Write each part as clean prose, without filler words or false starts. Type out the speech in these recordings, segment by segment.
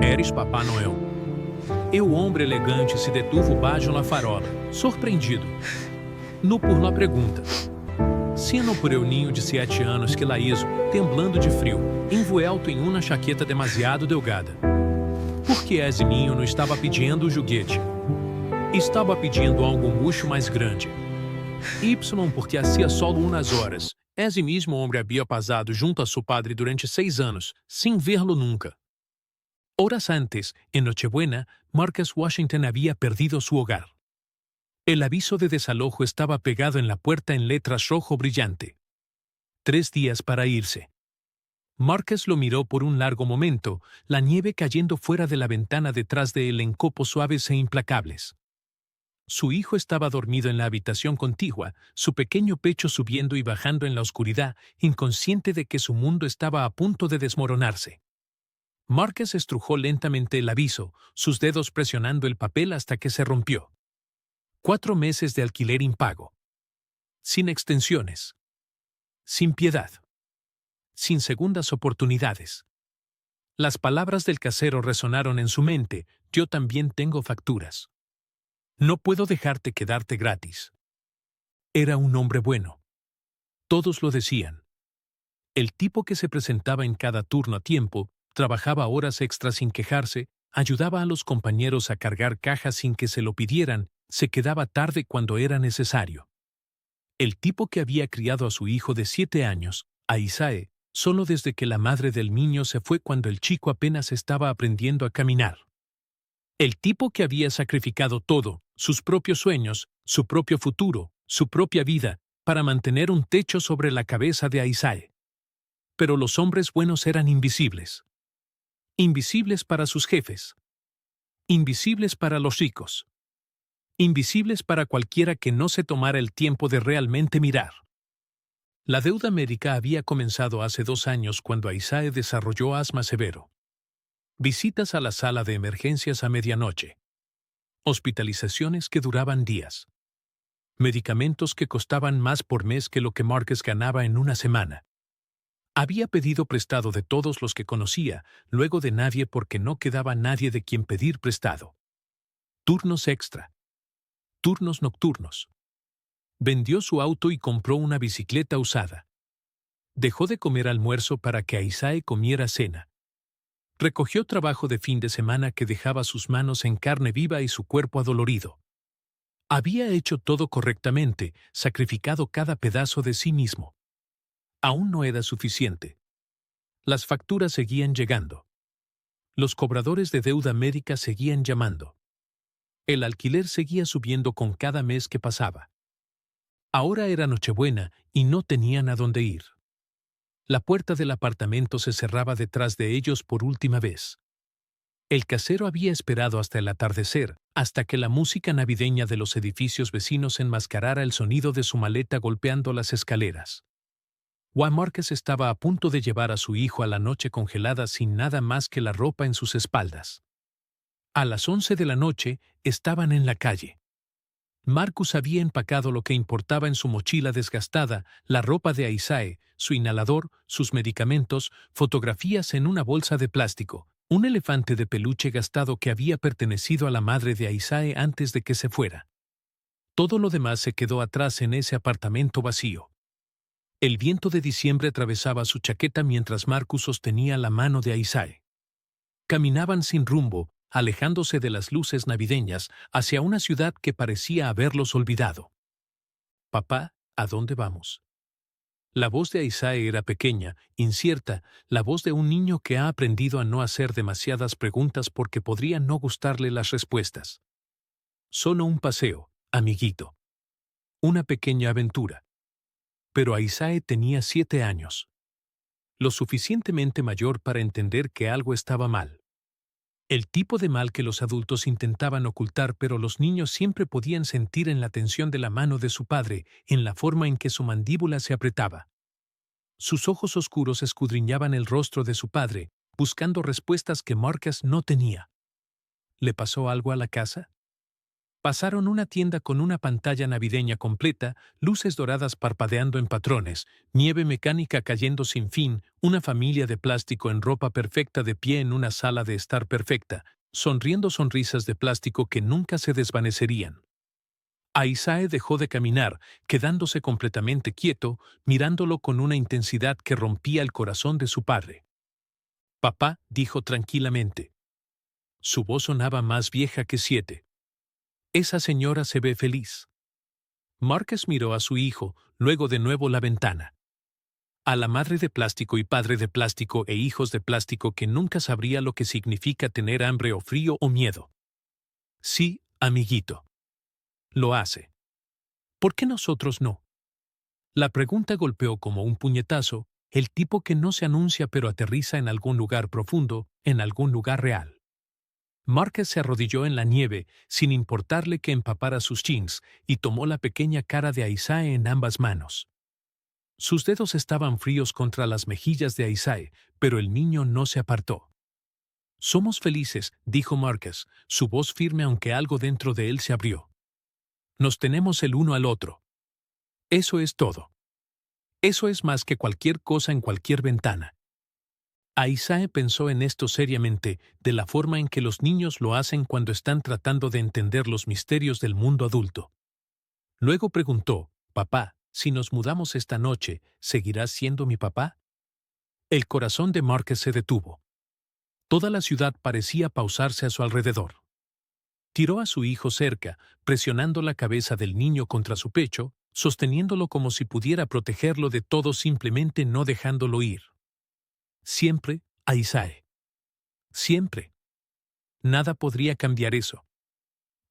Eres Papai Noel. E o homem elegante se detuvo baixo na farola, surpreendido. No por la pergunta. Sino por el ninho de 7 anos que lá hizo, temblando de frio, envuelto em uma chaqueta demasiado delgada. Porque esse ninho não estava pedindo o juguete. Estava pedindo algo mucho mais grande. Y porque hacía solo unas horas, esse mesmo homem havia pasado junto a su padre durante 6 anos, sem verlo nunca. Horas antes, en Nochebuena, Marcus Washington había perdido su hogar. El aviso de desalojo estaba pegado en la puerta en letras rojo brillante. 3 días para irse. Marcus lo miró por un largo momento, la nieve cayendo fuera de la ventana detrás de él en copos suaves e implacables. Su hijo estaba dormido en la habitación contigua, su pequeño pecho subiendo y bajando en la oscuridad, inconsciente de que su mundo estaba a punto de desmoronarse. Marcus estrujó lentamente el aviso, sus dedos presionando el papel hasta que se rompió. 4 meses de alquiler impago. Sin extensiones. Sin piedad. Sin segundas oportunidades. Las palabras del casero resonaron en su mente: yo también tengo facturas. No puedo dejarte quedarte gratis. Era un hombre bueno. Todos lo decían. El tipo que se presentaba en cada turno a tiempo, trabajaba horas extras sin quejarse, ayudaba a los compañeros a cargar cajas sin que se lo pidieran, se quedaba tarde cuando era necesario. El tipo que había criado a su hijo de 7 años, a Isaiah, solo desde que la madre del niño se fue cuando el chico apenas estaba aprendiendo a caminar. El tipo que había sacrificado todo, sus propios sueños, su propio futuro, su propia vida, para mantener un techo sobre la cabeza de Isaiah. Pero los hombres buenos eran invisibles. Invisibles para sus jefes. Invisibles para los ricos. Invisibles para cualquiera que no se tomara el tiempo de realmente mirar. La deuda médica había comenzado hace 2 años cuando Isaiah desarrolló asma severo. Visitas a la sala de emergencias a medianoche. Hospitalizaciones que duraban días. Medicamentos que costaban más por mes que lo que Marcus ganaba en una semana. Había pedido prestado de todos los que conocía, luego de nadie porque no quedaba nadie de quien pedir prestado. Turnos extra. Turnos nocturnos. Vendió su auto y compró una bicicleta usada. Dejó de comer almuerzo para que Isaiah comiera cena. Recogió trabajo de fin de semana que dejaba sus manos en carne viva y su cuerpo adolorido. Había hecho todo correctamente, sacrificado cada pedazo de sí mismo. Aún no era suficiente. Las facturas seguían llegando. Los cobradores de deuda médica seguían llamando. El alquiler seguía subiendo con cada mes que pasaba. Ahora era Nochebuena y no tenían a dónde ir. La puerta del apartamento se cerraba detrás de ellos por última vez. El casero había esperado hasta el atardecer, hasta que la música navideña de los edificios vecinos enmascarara el sonido de su maleta golpeando las escaleras. Juan Marcus estaba a punto de llevar a su hijo a la noche congelada sin nada más que la ropa en sus espaldas. A las 11 de la noche estaban en la calle. Marcus había empacado lo que importaba en su mochila desgastada, la ropa de Isaiah, su inhalador, sus medicamentos, fotografías en una bolsa de plástico, un elefante de peluche gastado que había pertenecido a la madre de Isaiah antes de que se fuera. Todo lo demás se quedó atrás en ese apartamento vacío. El viento de diciembre atravesaba su chaqueta mientras Marcus sostenía la mano de Isaiah. Caminaban sin rumbo, alejándose de las luces navideñas, hacia una ciudad que parecía haberlos olvidado. «Papá, ¿a dónde vamos?». La voz de Isaiah era pequeña, incierta, la voz de un niño que ha aprendido a no hacer demasiadas preguntas porque podrían no gustarle las respuestas. Solo un paseo, amiguito. Una pequeña aventura. Pero Isaiah tenía 7 años. Lo suficientemente mayor para entender que algo estaba mal. El tipo de mal que los adultos intentaban ocultar, pero los niños siempre podían sentir en la tensión de la mano de su padre, en la forma en que su mandíbula se apretaba. Sus ojos oscuros escudriñaban el rostro de su padre, buscando respuestas que Marcus no tenía. ¿Le pasó algo a la casa? Pasaron una tienda con una pantalla navideña completa, luces doradas parpadeando en patrones, nieve mecánica cayendo sin fin, una familia de plástico en ropa perfecta de pie en una sala de estar perfecta, sonriendo sonrisas de plástico que nunca se desvanecerían. Isaiah dejó de caminar, quedándose completamente quieto, mirándolo con una intensidad que rompía el corazón de su padre. Papá, dijo tranquilamente. Su voz sonaba más vieja que 7. Esa señora se ve feliz. Marcus miró a su hijo, luego de nuevo la ventana. A la madre de plástico y padre de plástico e hijos de plástico que nunca sabría lo que significa tener hambre o frío o miedo. Sí, amiguito. Lo hace. ¿Por qué nosotros no? La pregunta golpeó como un puñetazo, el tipo que no se anuncia pero aterriza en algún lugar profundo, en algún lugar real. Marcus se arrodilló en la nieve, sin importarle que empapara sus jeans, y tomó la pequeña cara de Isaiah en ambas manos. Sus dedos estaban fríos contra las mejillas de Isaiah, pero el niño no se apartó. Somos felices, dijo Marcus, su voz firme aunque algo dentro de él se abrió. Nos tenemos el uno al otro. Eso es todo. Eso es más que cualquier cosa en cualquier ventana. Isaiah pensó en esto seriamente, de la forma en que los niños lo hacen cuando están tratando de entender los misterios del mundo adulto. Luego preguntó, «Papá, si nos mudamos esta noche, ¿seguirás siendo mi papá?» El corazón de Marcus se detuvo. Toda la ciudad parecía pausarse a su alrededor. Tiró a su hijo cerca, presionando la cabeza del niño contra su pecho, sosteniéndolo como si pudiera protegerlo de todo simplemente no dejándolo ir. Siempre, Isaiah. Siempre. Nada podría cambiar eso.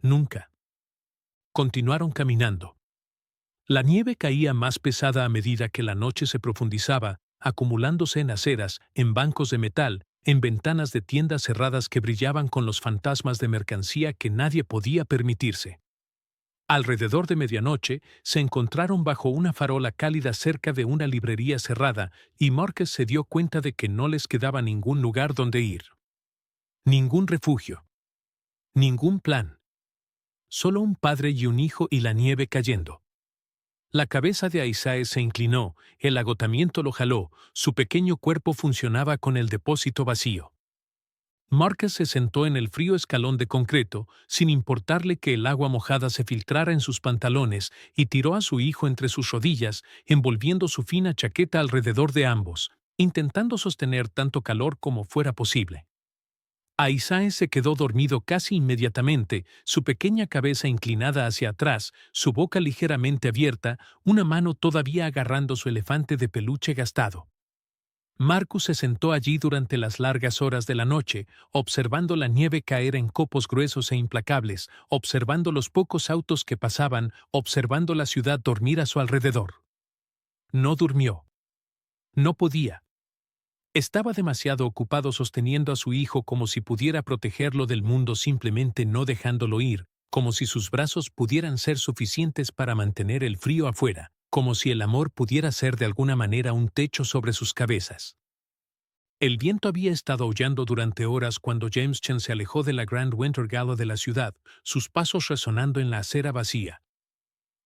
Nunca. Continuaron caminando. La nieve caía más pesada a medida que la noche se profundizaba, acumulándose en aceras, en bancos de metal, en ventanas de tiendas cerradas que brillaban con los fantasmas de mercancía que nadie podía permitirse. Alrededor de medianoche, se encontraron bajo una farola cálida cerca de una librería cerrada, y Marcus se dio cuenta de que no les quedaba ningún lugar donde ir. Ningún refugio. Ningún plan. Solo un padre y un hijo y la nieve cayendo. La cabeza de Isaiah se inclinó, el agotamiento lo jaló, su pequeño cuerpo funcionaba con el depósito vacío. Marcus se sentó en el frío escalón de concreto, sin importarle que el agua mojada se filtrara en sus pantalones, y tiró a su hijo entre sus rodillas, envolviendo su fina chaqueta alrededor de ambos, intentando sostener tanto calor como fuera posible. Isaiah se quedó dormido casi inmediatamente, su pequeña cabeza inclinada hacia atrás, su boca ligeramente abierta, una mano todavía agarrando su elefante de peluche gastado. Marcus se sentó allí durante las largas horas de la noche, observando la nieve caer en copos gruesos e implacables, observando los pocos autos que pasaban, observando la ciudad dormir a su alrededor. No durmió. No podía. Estaba demasiado ocupado sosteniendo a su hijo como si pudiera protegerlo del mundo simplemente no dejándolo ir, como si sus brazos pudieran ser suficientes para mantener el frío afuera, como si el amor pudiera ser de alguna manera un techo sobre sus cabezas. El viento había estado aullando durante horas cuando James Chen se alejó de la Grand Winter Gala de la ciudad, sus pasos resonando en la acera vacía.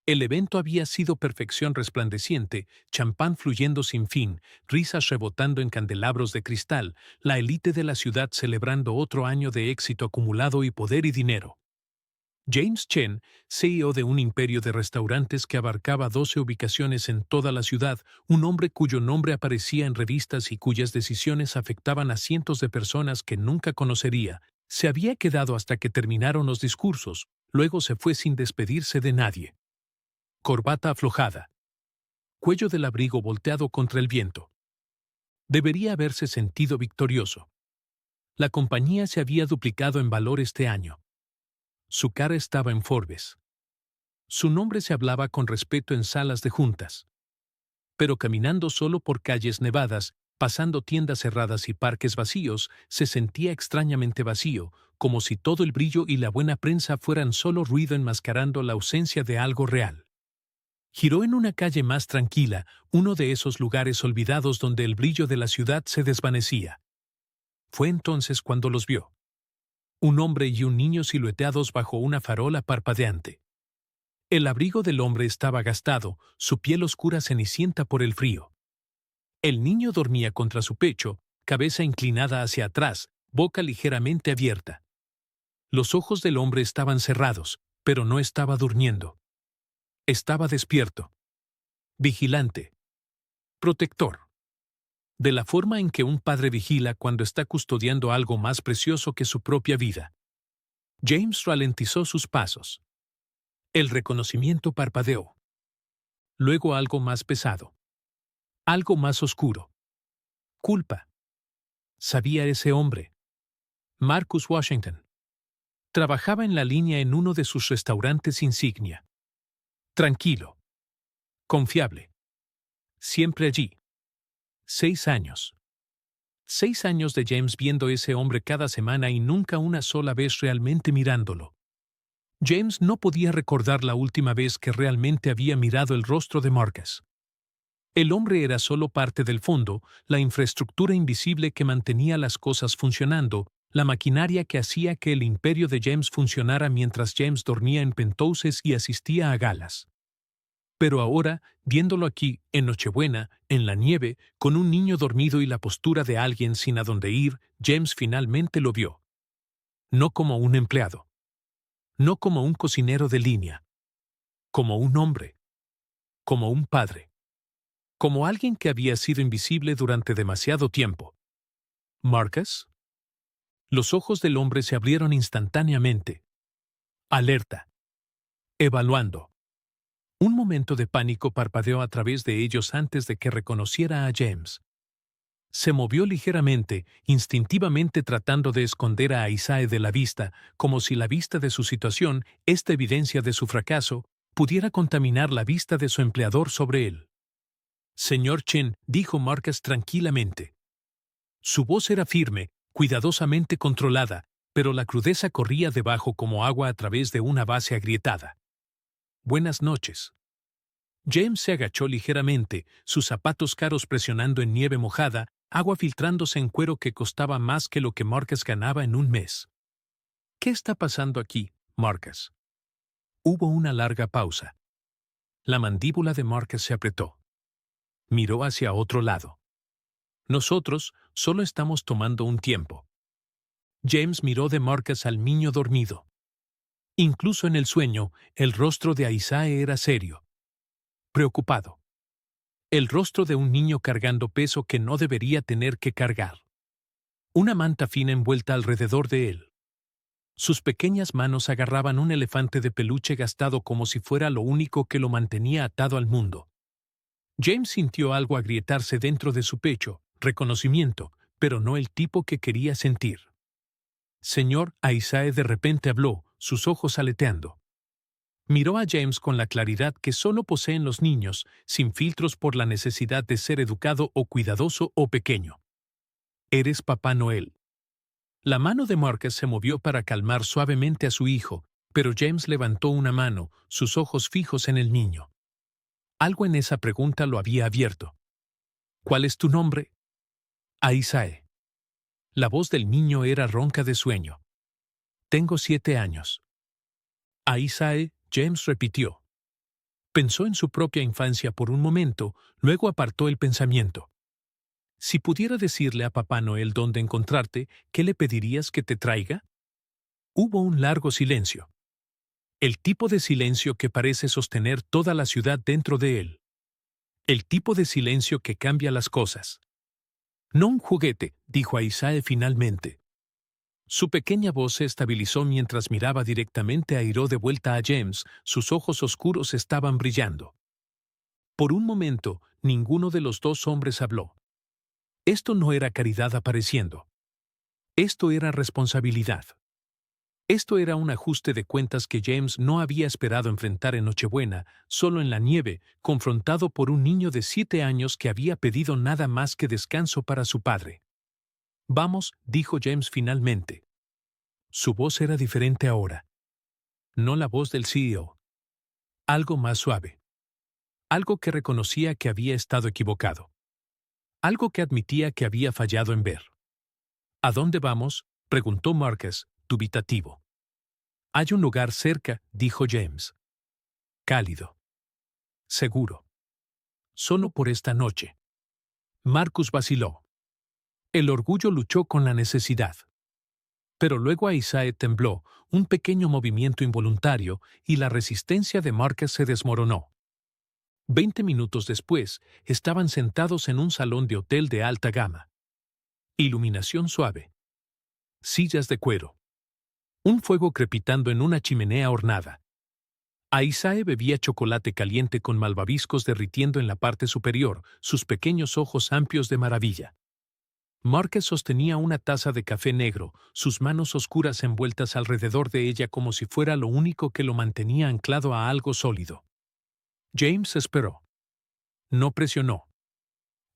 El evento había sido perfección resplandeciente, champán fluyendo sin fin, risas rebotando en candelabros de cristal, la élite de la ciudad celebrando otro año de éxito acumulado y poder y dinero. James Chen, CEO de un imperio de restaurantes que abarcaba 12 ubicaciones en toda la ciudad, un hombre cuyo nombre aparecía en revistas y cuyas decisiones afectaban a cientos de personas que nunca conocería, se había quedado hasta que terminaron los discursos, luego se fue sin despedirse de nadie. Corbata aflojada. Cuello del abrigo volteado contra el viento. Debería haberse sentido victorioso. La compañía se había duplicado en valor este año. Su cara estaba en Forbes. Su nombre se hablaba con respeto en salas de juntas. Pero caminando solo por calles nevadas, pasando tiendas cerradas y parques vacíos, se sentía extrañamente vacío, como si todo el brillo y la buena prensa fueran solo ruido enmascarando la ausencia de algo real. Giró en una calle más tranquila, uno de esos lugares olvidados donde el brillo de la ciudad se desvanecía. Fue entonces cuando los vio. Un hombre y un niño silueteados bajo una farola parpadeante. El abrigo del hombre estaba gastado, su piel oscura cenicienta por el frío. El niño dormía contra su pecho, cabeza inclinada hacia atrás, boca ligeramente abierta. Los ojos del hombre estaban cerrados, pero no estaba durmiendo. Estaba despierto. Vigilante. Protector. De la forma en que un padre vigila cuando está custodiando algo más precioso que su propia vida. James ralentizó sus pasos. El reconocimiento parpadeó. Luego algo más pesado. Algo más oscuro. Culpa. Sabía ese hombre. Marcus Washington. Trabajaba en la línea en uno de sus restaurantes insignia. Tranquilo. Confiable. Siempre allí. 6 años. 6 años de James viendo a ese hombre cada semana y nunca una sola vez realmente mirándolo. James no podía recordar la última vez que realmente había mirado el rostro de Marcus. El hombre era solo parte del fondo, la infraestructura invisible que mantenía las cosas funcionando, la maquinaria que hacía que el imperio de James funcionara mientras James dormía en penthouses y asistía a galas. Pero ahora, viéndolo aquí, en Nochebuena, en la nieve, con un niño dormido y la postura de alguien sin a dónde ir, James finalmente lo vio. No como un empleado. No como un cocinero de línea. Como un hombre. Como un padre. Como alguien que había sido invisible durante demasiado tiempo. ¿Marcus? Los ojos del hombre se abrieron instantáneamente. Alerta. Evaluando. Un momento de pánico parpadeó a través de ellos antes de que reconociera a James. Se movió ligeramente, instintivamente tratando de esconder a Isaiah de la vista, como si la vista de su situación, esta evidencia de su fracaso, pudiera contaminar la vista de su empleador sobre él. Señor Chen, dijo Marcus tranquilamente. Su voz era firme, cuidadosamente controlada, pero la crudeza corría debajo como agua a través de una base agrietada. Buenas noches. James se agachó ligeramente, sus zapatos caros presionando en nieve mojada, agua filtrándose en cuero que costaba más que lo que Marcus ganaba en un mes. ¿Qué está pasando aquí, Marcus? Hubo una larga pausa. La mandíbula de Marcus se apretó. Miró hacia otro lado. Nosotros solo estamos tomando un tiempo. James miró de Marcus al niño dormido. Incluso en el sueño, el rostro de Isaiah era serio. Preocupado. El rostro de un niño cargando peso que no debería tener que cargar. Una manta fina envuelta alrededor de él. Sus pequeñas manos agarraban un elefante de peluche gastado como si fuera lo único que lo mantenía atado al mundo. James sintió algo agrietarse dentro de su pecho, reconocimiento, pero no el tipo que quería sentir. Señor, Isaiah de repente habló, sus ojos aleteando. Miró a James con la claridad que solo poseen los niños, sin filtros por la necesidad de ser educado o cuidadoso o pequeño. Eres Papá Noel. La mano de Marcus se movió para calmar suavemente a su hijo, pero James levantó una mano, sus ojos fijos en el niño. Algo en esa pregunta lo había abierto. ¿Cuál es tu nombre? Isaiah. La voz del niño era ronca de sueño. Tengo 7 años. Isaiah, James repitió. Pensó en su propia infancia por un momento, luego apartó el pensamiento. Si pudiera decirle a Papá Noel dónde encontrarte, ¿qué le pedirías que te traiga? Hubo un largo silencio. El tipo de silencio que parece sostener toda la ciudad dentro de él. El tipo de silencio que cambia las cosas. No un juguete, dijo Isaiah finalmente. Su pequeña voz se estabilizó mientras miraba directamente a Hiro de vuelta a James, sus ojos oscuros estaban brillando. Por un momento, ninguno de los dos hombres habló. Esto no era caridad apareciendo. Esto era responsabilidad. Esto era un ajuste de cuentas que James no había esperado enfrentar en Nochebuena, solo en la nieve, confrontado por un niño de 7 años que había pedido nada más que descanso para su padre. Vamos, dijo James finalmente. Su voz era diferente ahora. No la voz del CEO. Algo más suave. Algo que reconocía que había estado equivocado. Algo que admitía que había fallado en ver. ¿A dónde vamos?, preguntó Marcus, dubitativo. Hay un lugar cerca, dijo James. Cálido. Seguro. Solo por esta noche. Marcus vaciló. El orgullo luchó con la necesidad. Pero luego Isaiah tembló, un pequeño movimiento involuntario, y la resistencia de Marcus se desmoronó. 20 minutos después, estaban sentados en un salón de hotel de alta gama. Iluminación suave. Sillas de cuero. Un fuego crepitando en una chimenea ornada. Isaiah bebía chocolate caliente con malvaviscos derritiendo en la parte superior, sus pequeños ojos amplios de maravilla. Marcus sostenía una taza de café negro, sus manos oscuras envueltas alrededor de ella como si fuera lo único que lo mantenía anclado a algo sólido. James esperó. No presionó.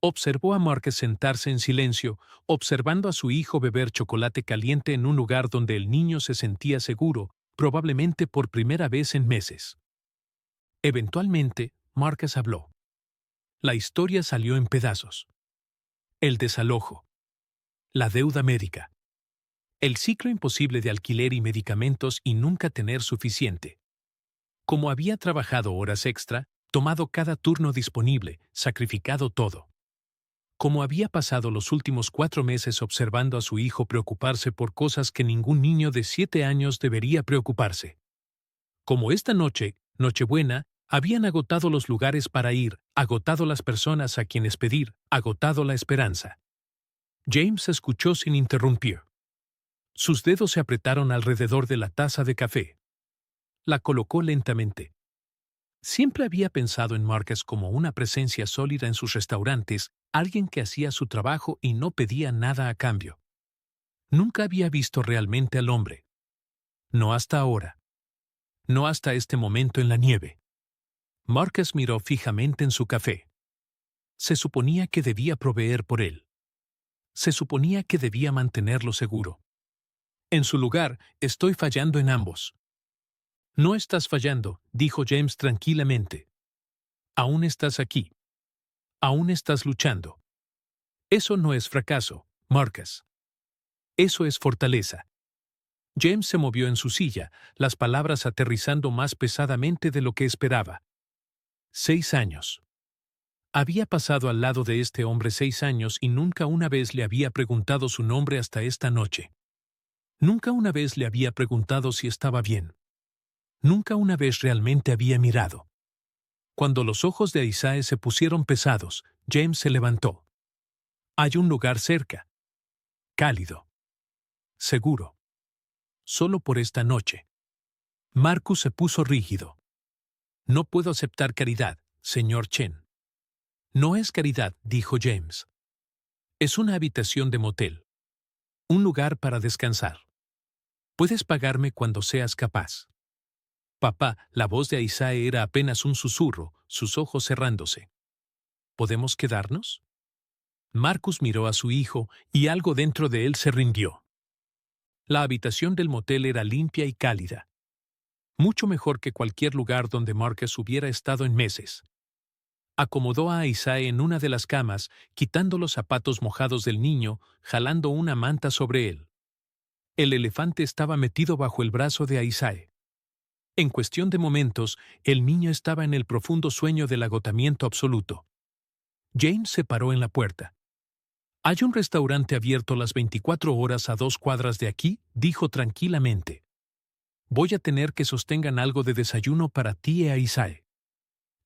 Observó a Marcus sentarse en silencio, observando a su hijo beber chocolate caliente en un lugar donde el niño se sentía seguro, probablemente por primera vez en meses. Eventualmente, Marcus habló. La historia salió en pedazos. El desalojo. La deuda médica. El ciclo imposible de alquiler y medicamentos y nunca tener suficiente. Como había trabajado horas extra, tomado cada turno disponible, sacrificado todo. Como había pasado los últimos 4 meses observando a su hijo preocuparse por cosas que ningún niño de 7 años debería preocuparse. Como esta noche, Nochebuena, habían agotado los lugares para ir, agotado las personas a quienes pedir, agotado la esperanza. James escuchó sin interrumpir. Sus dedos se apretaron alrededor de la taza de café. La colocó lentamente. Siempre había pensado en Marcus como una presencia sólida en sus restaurantes, alguien que hacía su trabajo y no pedía nada a cambio. Nunca había visto realmente al hombre. No hasta ahora. No hasta este momento en la nieve. Marcus miró fijamente en su café. Se suponía que debía proveer por él. Se suponía que debía mantenerlo seguro. En su lugar, estoy fallando en ambos. No estás fallando, dijo James tranquilamente. Aún estás aquí. Aún estás luchando. Eso no es fracaso, Marcus. Eso es fortaleza. James se movió en su silla, las palabras aterrizando más pesadamente de lo que esperaba. 6 años. Había pasado al lado de este hombre 6 años y nunca una vez le había preguntado su nombre hasta esta noche. Nunca una vez le había preguntado si estaba bien. Nunca una vez realmente había mirado. Cuando los ojos de Isaiah se pusieron pesados, James se levantó. Hay un lugar cerca. Cálido. Seguro. Solo por esta noche. Marcus se puso rígido. No puedo aceptar caridad, señor Chen. No es caridad, dijo James. Es una habitación de motel. Un lugar para descansar. Puedes pagarme cuando seas capaz. Papá, la voz de Isaiah era apenas un susurro, sus ojos cerrándose. ¿Podemos quedarnos? Marcus miró a su hijo y algo dentro de él se rindió. La habitación del motel era limpia y cálida. Mucho mejor que cualquier lugar donde Marcus hubiera estado en meses. Acomodó a Isaiah en una de las camas, quitando los zapatos mojados del niño, jalando una manta sobre él. El elefante estaba metido bajo el brazo de Isaiah. En cuestión de momentos, el niño estaba en el profundo sueño del agotamiento absoluto. James se paró en la puerta. «Hay un restaurante abierto las 24 horas a 2 cuadras de aquí», dijo tranquilamente. «Voy a tener que sostengan algo de desayuno para ti e Isaiah.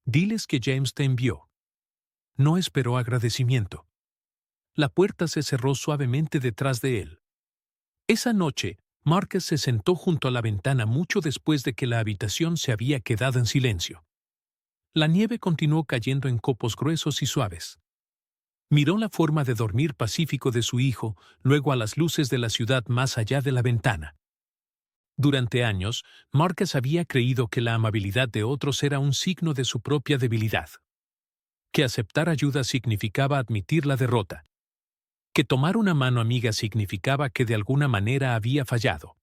Diles que James te envió». No esperó agradecimiento. La puerta se cerró suavemente detrás de él. Esa noche, Marcus se sentó junto a la ventana mucho después de que la habitación se había quedado en silencio. La nieve continuó cayendo en copos gruesos y suaves. Miró la forma de dormir pacífico de su hijo, luego a las luces de la ciudad más allá de la ventana. Durante años, Marcus había creído que la amabilidad de otros era un signo de su propia debilidad. Que aceptar ayuda significaba admitir la derrota. Que tomar una mano amiga significaba que de alguna manera había fallado.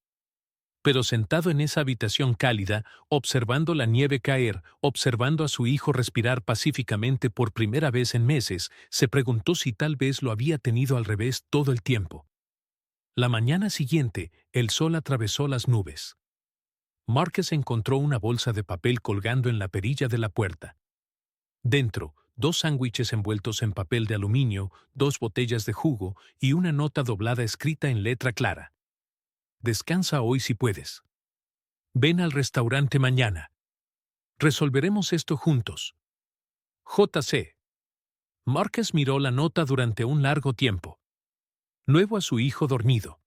Pero sentado en esa habitación cálida, observando la nieve caer, observando a su hijo respirar pacíficamente por primera vez en meses, se preguntó si tal vez lo había tenido al revés todo el tiempo. La mañana siguiente, el sol atravesó las nubes. Marcus encontró una bolsa de papel colgando en la perilla de la puerta. Dentro, 2 sándwiches envueltos en papel de aluminio, 2 botellas de jugo y una nota doblada escrita en letra clara. Descansa hoy si puedes. Ven al restaurante mañana. Resolveremos esto juntos. J.C. Marcus miró la nota durante un largo tiempo. Luego a su hijo dormido.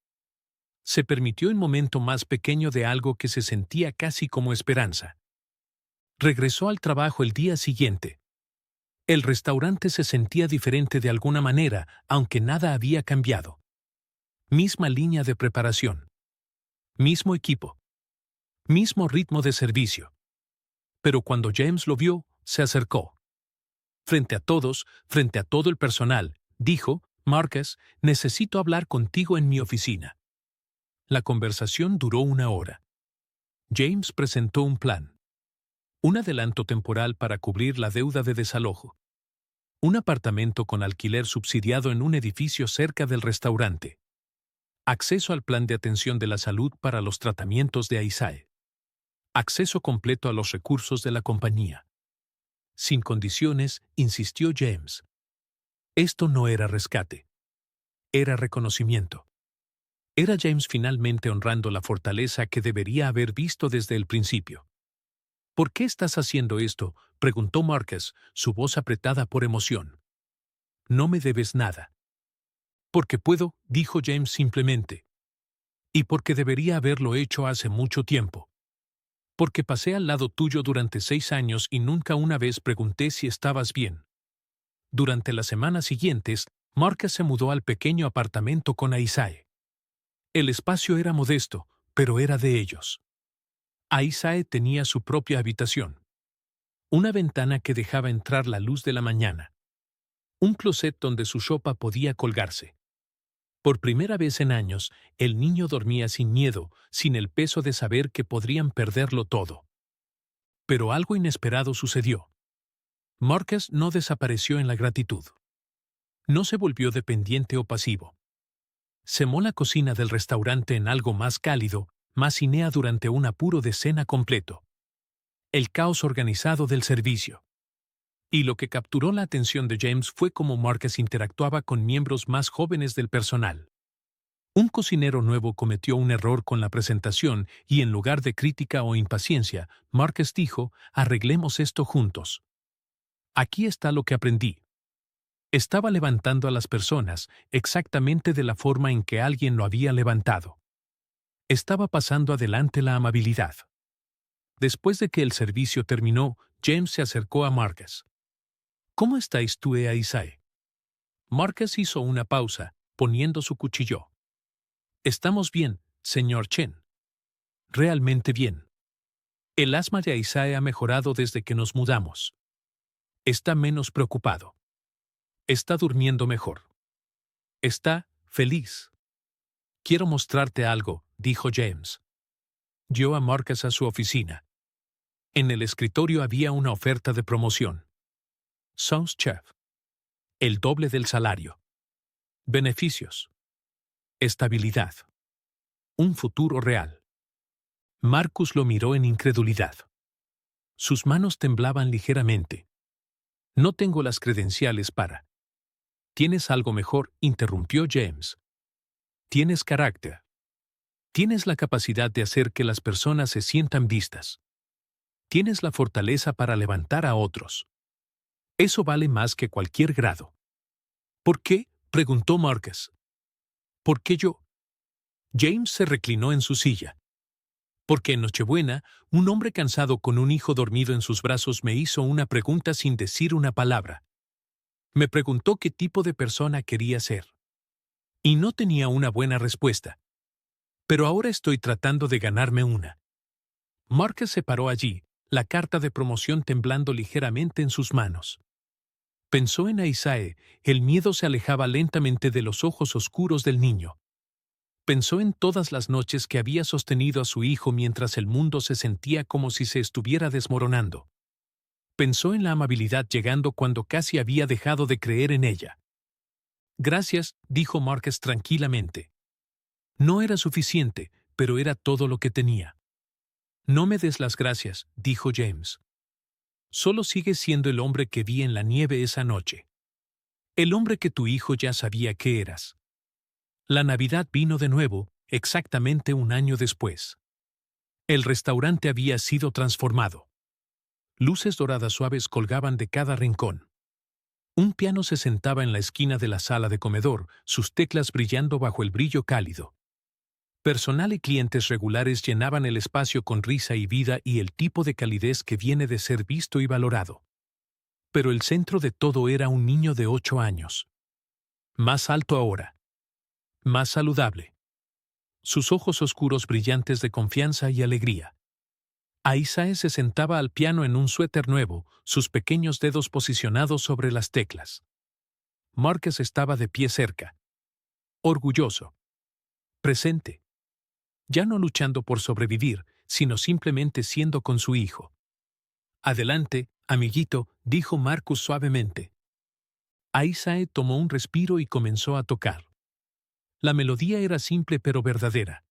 Se permitió el momento más pequeño de algo que se sentía casi como esperanza. Regresó al trabajo el día siguiente. El restaurante se sentía diferente de alguna manera, aunque nada había cambiado. Misma línea de preparación. Mismo equipo. Mismo ritmo de servicio. Pero cuando James lo vio, se acercó. Frente a todos, frente a todo el personal, dijo: Marcus, necesito hablar contigo en mi oficina. La conversación duró 1 hora. James presentó un plan. Un adelanto temporal para cubrir la deuda de desalojo. Un apartamento con alquiler subsidiado en un edificio cerca del restaurante. Acceso al plan de atención de la salud para los tratamientos de Isaiah. Acceso completo a los recursos de la compañía. Sin condiciones, insistió James. Esto no era rescate. Era reconocimiento. Era James finalmente honrando la fortaleza que debería haber visto desde el principio. ¿Por qué estás haciendo esto?, preguntó Marcus, su voz apretada por emoción. No me debes nada. Porque puedo, dijo James simplemente. Y porque debería haberlo hecho hace mucho tiempo. Porque pasé al lado tuyo durante 6 años y nunca una vez pregunté si estabas bien. Durante las semanas siguientes, Marcus se mudó al pequeño apartamento con Isaiah. El espacio era modesto, pero era de ellos. Isaiah tenía su propia habitación. Una ventana que dejaba entrar la luz de la mañana. Un closet donde su ropa podía colgarse. Por primera vez en años, el niño dormía sin miedo, sin el peso de saber que podrían perderlo todo. Pero algo inesperado sucedió. Marcus no desapareció en la gratitud. No se volvió dependiente o pasivo. Semó la cocina del restaurante en algo más cálido, más inea durante un apuro de cena completo. El caos organizado del servicio. Y lo que capturó la atención de James fue cómo Marcus interactuaba con miembros más jóvenes del personal. Un cocinero nuevo cometió un error con la presentación y en lugar de crítica o impaciencia, Marcus dijo: arreglemos esto juntos. Aquí está lo que aprendí. Estaba levantando a las personas exactamente de la forma en que alguien lo había levantado. Estaba pasando adelante la amabilidad. Después de que el servicio terminó, James se acercó a Marcus. ¿Cómo estáis tú e Isaiah? Marcus hizo una pausa, poniendo su cuchillo. Estamos bien, señor Chen. Realmente bien. El asma de Isaiah ha mejorado desde que nos mudamos. Está menos preocupado. Está durmiendo mejor. Está feliz. Quiero mostrarte algo, dijo James. Guió a Marcus a su oficina. En el escritorio había una oferta de promoción. Sous Chef. El doble del salario. Beneficios. Estabilidad. Un futuro real. Marcus lo miró en incredulidad. Sus manos temblaban ligeramente. No tengo las credenciales para. ¿Tienes algo mejor?, interrumpió James. Tienes carácter. Tienes la capacidad de hacer que las personas se sientan vistas. Tienes la fortaleza para levantar a otros. Eso vale más que cualquier grado. ¿Por qué?, preguntó Marcus. ¿Por qué yo? James se reclinó en su silla. Porque en Nochebuena, un hombre cansado con un hijo dormido en sus brazos me hizo una pregunta sin decir una palabra. Me preguntó qué tipo de persona quería ser. Y no tenía una buena respuesta. Pero ahora estoy tratando de ganarme una. Marcus se paró allí, la carta de promoción temblando ligeramente en sus manos. Pensó en Isaiah, el miedo se alejaba lentamente de los ojos oscuros del niño. Pensó en todas las noches que había sostenido a su hijo mientras el mundo se sentía como si se estuviera desmoronando. Pensó en la amabilidad llegando cuando casi había dejado de creer en ella. Gracias, dijo Marcus tranquilamente. No era suficiente, pero era todo lo que tenía. No me des las gracias, dijo James. Solo sigues siendo el hombre que vi en la nieve esa noche. El hombre que tu hijo ya sabía que eras. La Navidad vino de nuevo, exactamente un año después. El restaurante había sido transformado. Luces doradas suaves colgaban de cada rincón. Un piano se sentaba en la esquina de la sala de comedor, sus teclas brillando bajo el brillo cálido. Personal y clientes regulares llenaban el espacio con risa y vida y el tipo de calidez que viene de ser visto y valorado. Pero el centro de todo era un niño de 8 años. Más alto ahora. Más saludable. Sus ojos oscuros brillantes de confianza y alegría. Isaiah se sentaba al piano en un suéter nuevo, sus pequeños dedos posicionados sobre las teclas. Marcus estaba de pie cerca. Orgulloso. Presente. Ya no luchando por sobrevivir, sino simplemente siendo con su hijo. Adelante, amiguito, dijo Marcus suavemente. Isaiah tomó un respiro y comenzó a tocar. La melodía era simple pero verdadera.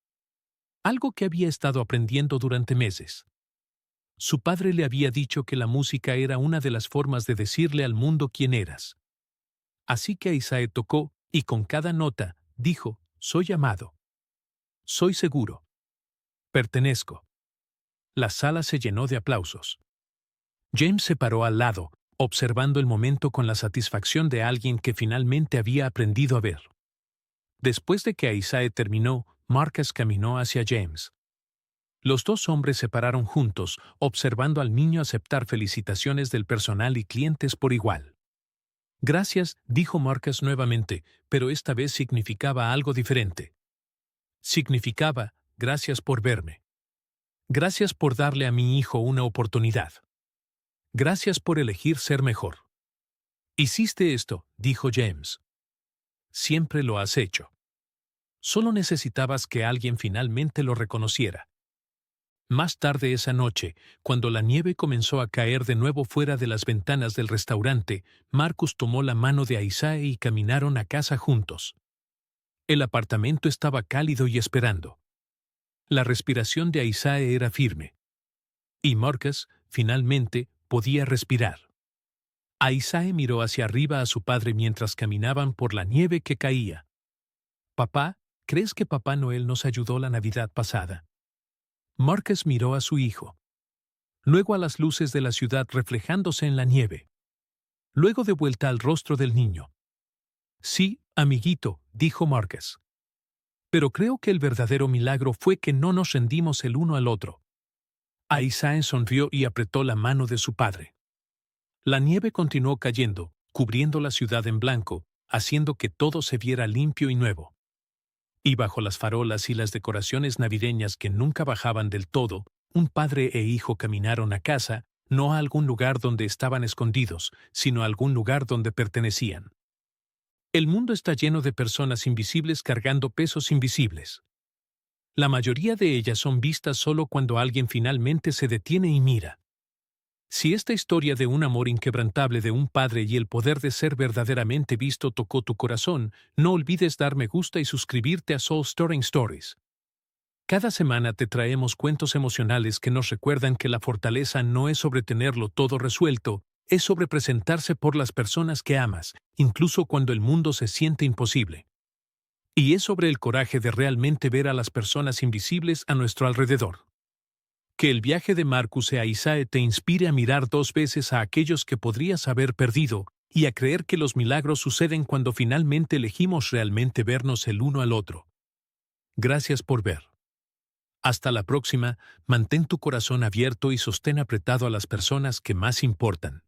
Algo que había estado aprendiendo durante meses. Su padre le había dicho que la música era una de las formas de decirle al mundo quién eras. Así que Isaiah tocó, y con cada nota, dijo, soy amado. Soy seguro. Pertenezco. La sala se llenó de aplausos. James se paró al lado, observando el momento con la satisfacción de alguien que finalmente había aprendido a ver. Después de que Isaiah terminó, Marcus caminó hacia James. Los dos hombres se pararon juntos, observando al niño aceptar felicitaciones del personal y clientes por igual. Gracias, dijo Marcus nuevamente, pero esta vez significaba algo diferente. Significaba, gracias por verme. Gracias por darle a mi hijo una oportunidad. Gracias por elegir ser mejor. Hiciste esto, dijo James. Siempre lo has hecho. Solo necesitabas que alguien finalmente lo reconociera. Más tarde esa noche, cuando la nieve comenzó a caer de nuevo fuera de las ventanas del restaurante, Marcus tomó la mano de Isaiah y caminaron a casa juntos. El apartamento estaba cálido y esperando. La respiración de Isaiah era firme. Y Marcus, finalmente, podía respirar. Isaiah miró hacia arriba a su padre mientras caminaban por la nieve que caía. Papá, ¿crees que Papá Noel nos ayudó la Navidad pasada? Marcus miró a su hijo. Luego a las luces de la ciudad reflejándose en la nieve. Luego de vuelta al rostro del niño. Sí, amiguito, dijo Marcus. Pero creo que el verdadero milagro fue que no nos rendimos el uno al otro. Isaiah sonrió y apretó la mano de su padre. La nieve continuó cayendo, cubriendo la ciudad en blanco, haciendo que todo se viera limpio y nuevo. Y bajo las farolas y las decoraciones navideñas que nunca bajaban del todo, un padre e hijo caminaron a casa, no a algún lugar donde estaban escondidos, sino a algún lugar donde pertenecían. El mundo está lleno de personas invisibles cargando pesos invisibles. La mayoría de ellas son vistas solo cuando alguien finalmente se detiene y mira. Si esta historia de un amor inquebrantable de un padre y el poder de ser verdaderamente visto tocó tu corazón, no olvides dar me gusta y suscribirte a Soul Storing Stories. Cada semana te traemos cuentos emocionales que nos recuerdan que la fortaleza no es sobre tenerlo todo resuelto, es sobre presentarse por las personas que amas, incluso cuando el mundo se siente imposible. Y es sobre el coraje de realmente ver a las personas invisibles a nuestro alrededor. Que el viaje de Marcus a Isaiah te inspire a mirar 2 veces a aquellos que podrías haber perdido y a creer que los milagros suceden cuando finalmente elegimos realmente vernos el uno al otro. Gracias por ver. Hasta la próxima, mantén tu corazón abierto y sostén apretado a las personas que más importan.